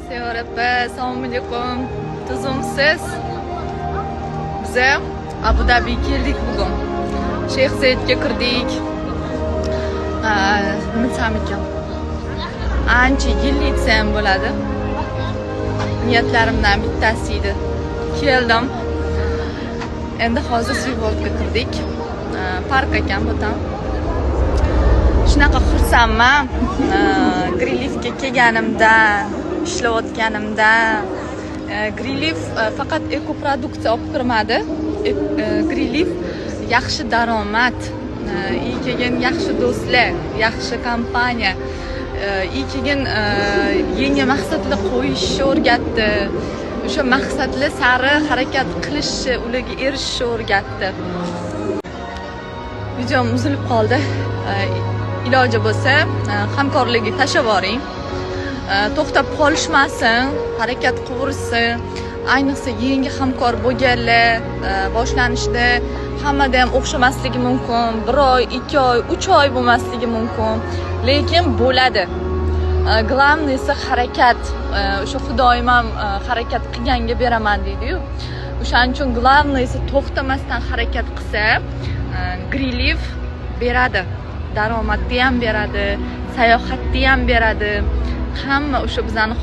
Sevara opa, assalomu alaykum. Tuzumsiz? Biz Abu Dabiga keldik bugun. Shayx Zayedga kirdik. Nima desam ekan? Ancha yillik desa ham bo'ladi. Niyatlarimdan bittasi edi. Keldim. Endi hozir Swiftga kirdik. Park ekan bu tam. Shunaqa xursandman. Grillifga kelganimdan, ishlayotganimdan. Grillif faqat ekoproduksiya olib kirmadi. Grillif yaxshi daromad, keyin yaxshi do'stlar, yaxshi kompaniya, keyin yangi maqsadlar qo'yishni o'rgatdi. O'sha maqsadlar sari harakat qilishni, ularga erishishni o'rgatdi. Videom uzilib qoldi. Iloji bo'lsa, hamkorlikka tashlab yuboring. To'xtab qolishmasin, harakat qilaversin. Ayniqsa yangi hamkor bo'lganlar boshlanishda hammada ham o'xshamasligi mumkin. 1 oy, 2 oy, 3 oy bo'lmasligi mumkin. Lekin bo'ladi. Glavniysi harakat. O'sha Xudoyim ham harakat qilganga beraman deydi-yu. O'shaning uchun glavniysi to'xtamasdan harakat qilsa, Grillif beradi. Daromadni ham beradi, sayohatni ham beradi. Hamma o'sha bizani